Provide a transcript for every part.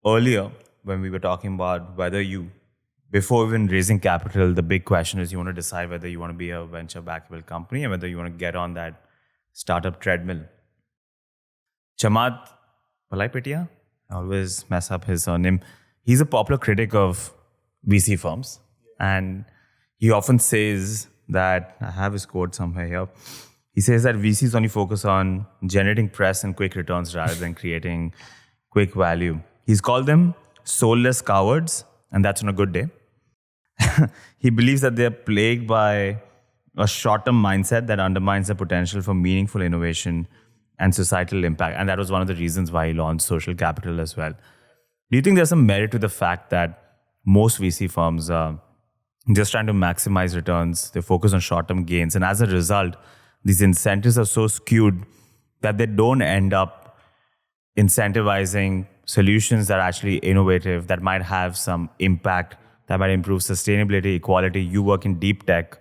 earlier when we were talking about before even raising capital, the big question is you want to decide whether you want to be a venture backable company and whether you want to get on that startup treadmill. Chamath Palaipetia, I always mess up his surname. He's a popular critic of VC firms. And he often says that, I have his quote somewhere here. He says that VCs only focus on generating press and quick returns rather than creating quick value. He's called them soulless cowards, and that's on a good day. He believes that they're plagued by a short-term mindset that undermines the potential for meaningful innovation and societal impact. And that was one of the reasons why he launched Social Capital as well. Do you think there's some merit to the fact that most VC firms are just trying to maximize returns? They focus on short-term gains. And as a result, these incentives are so skewed that they don't end up incentivizing solutions that are actually innovative, that might have some impact, that might improve sustainability, equality. You work in deep tech.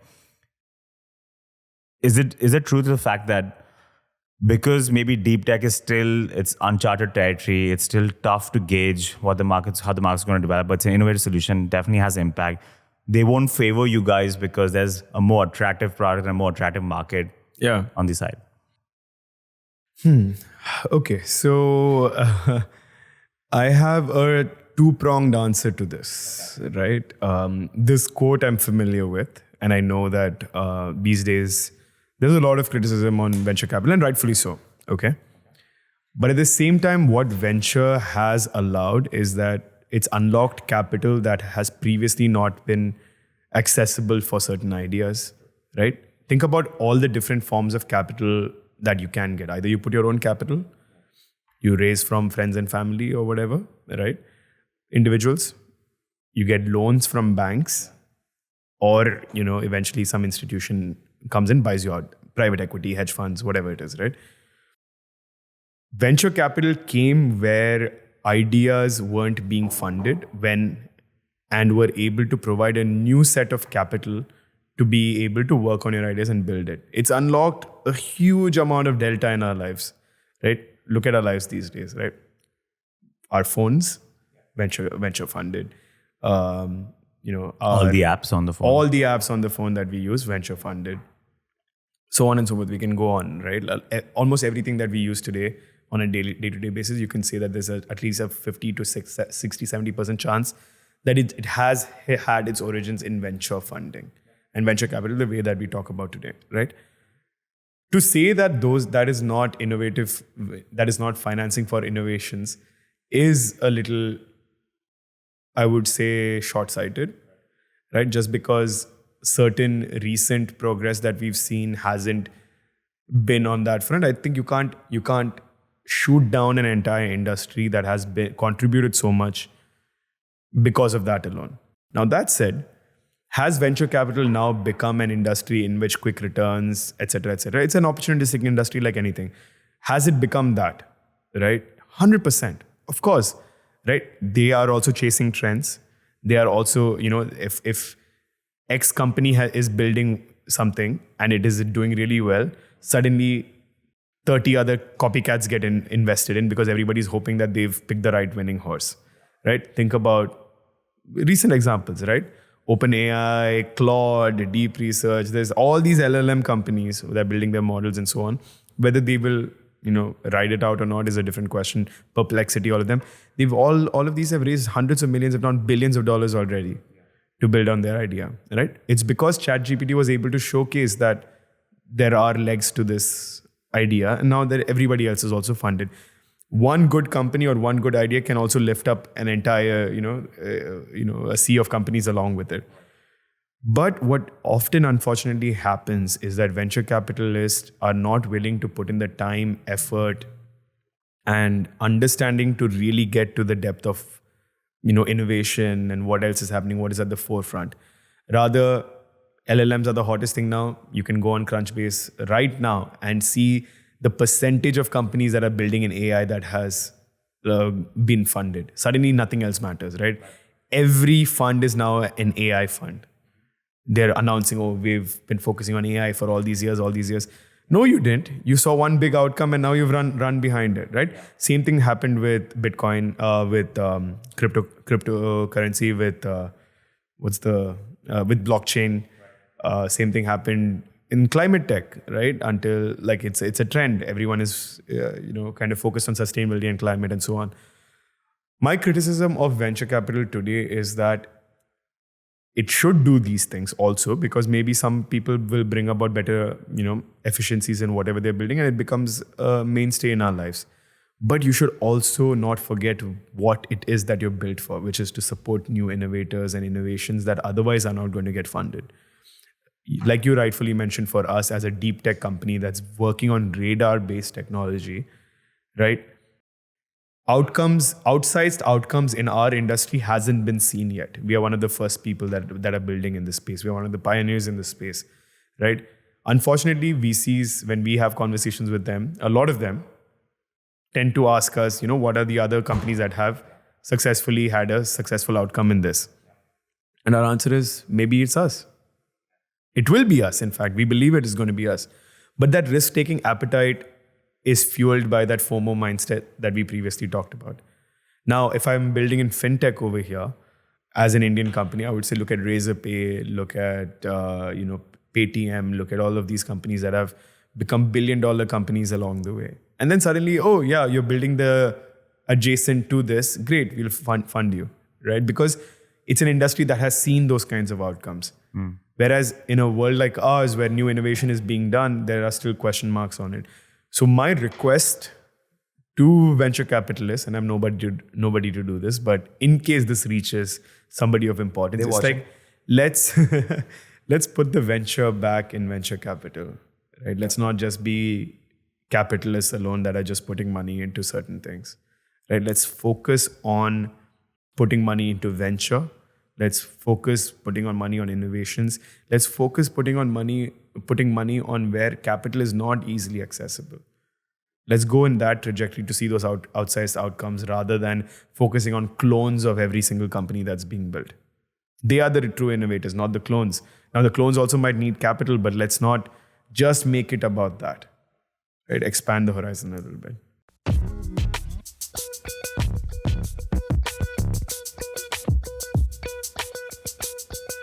Is it true to the fact that because maybe deep tech is still, it's uncharted territory, it's still tough to gauge how the market's going to develop, but it's an innovative solution, definitely has impact. They won't favor you guys because there's a more attractive product and a more attractive market on the side. Okay, so I have a two-pronged answer to this, right? This quote I'm familiar with, and I know that these days there's a lot of criticism on venture capital, and rightfully so, okay? But at the same time, what venture has allowed is that it's unlocked capital that has previously not been accessible for certain ideas, right? Think about all the different forms of capital that you can get. Either you put your own capital, you raise from friends and family or whatever, right? Individuals, you get loans from banks, or, eventually some institution comes in, buys you out, private equity, hedge funds, whatever it is, right? Venture capital came where ideas weren't being funded and were able to provide a new set of capital to be able to work on your ideas and build it. It's unlocked a huge amount of delta in our lives, right? Look at our lives these days, right? Our phones, venture funded. All the apps on the phone. All the apps on the phone that we use, venture funded. So on and so forth. We can go on, right? Almost everything that we use today on a day-to-day basis, you can say that there's at least a 50 to 60, 70% chance that it has had its origins in venture funding and venture capital, the way that we talk about today, right? To say that that is not innovative, that is not financing for innovations, is a little, I would say, short-sighted, right? Just because certain recent progress that we've seen hasn't been on that front. I think you can't shoot down an entire industry that has been contributed so much because of that alone. Now, that said, has venture capital now become an industry in which quick returns, et cetera, it's an opportunistic industry like anything. Has it become that, right? 100%. Of course, right? They are also chasing trends. They are also, if X company is building something and it is doing really well, suddenly 30 other copycats get invested in because everybody's hoping that they've picked the right winning horse, right? Think about recent examples, right? OpenAI, Claude, Deep Research, there's all these LLM companies that are building their models and so on. Whether they will, ride it out or not is a different question. Perplexity, all of them. All of these have raised hundreds of millions, if not billions of dollars already to build on their idea, right? It's because ChatGPT was able to showcase that there are legs to this idea, and now that everybody else is also funded. One good company or one good idea can also lift up an entire, a sea of companies along with it. But what often, unfortunately, happens is that venture capitalists are not willing to put in the time, effort, and understanding to really get to the depth of, innovation and what else is happening, what is at the forefront. Rather, LLMs are the hottest thing now. You can go on Crunchbase right now and see the percentage of companies that are building an AI that has been funded. Suddenly, nothing else matters, right? Every fund is now an AI fund. They're announcing, we've been focusing on AI for all these years. No, you didn't. You saw one big outcome and now you've run behind it, right? Same thing happened with Bitcoin, with cryptocurrency, with with blockchain. Same thing happened in climate tech, right? Until like it's a trend. Everyone is kind of focused on sustainability and climate and so on. My criticism of venture capital today is that it should do these things also, because maybe some people will bring about better, efficiencies in whatever they're building, and it becomes a mainstay in our lives. But you should also not forget what it is that you're built for, which is to support new innovators and innovations that otherwise are not going to get funded. Like you rightfully mentioned, for us as a deep tech company that's working on radar-based technology, right? Outsized outcomes in our industry hasn't been seen yet. We are one of the first people that are building in this space. We are one of the pioneers in this space, right? Unfortunately, VCs, when we have conversations with them, a lot of them tend to ask us, what are the other companies that have successfully had a successful outcome in this? And our answer is, maybe it's us. It will be us, in fact. We believe it is going to be us. But that risk-taking appetite is fueled by that FOMO mindset that we previously talked about. Now, if I'm building in fintech over here, as an Indian company, I would say look at Razorpay, look at Paytm, look at all of these companies that have become billion-dollar companies along the way. And then suddenly, oh yeah, you're building the adjacent to this. Great, we'll fund you, right? Because it's an industry that has seen those kinds of outcomes. Whereas in a world like ours, where new innovation is being done, there are still question marks on it. So my request to venture capitalists, and I'm nobody to do this, but in case this reaches somebody of importance, it's like, let's put the venture back in venture capital, right? Let's not just be capitalists alone that are just putting money into certain things, right? Let's focus on putting money into venture. Let's focus putting on money on innovations. Let's focus putting money on where capital is not easily accessible. Let's go in that trajectory to see those outsized outcomes rather than focusing on clones of every single company that's being built. They are the true innovators, not the clones. Now, the clones also might need capital, but let's not just make it about that. Right? Expand the horizon a little bit.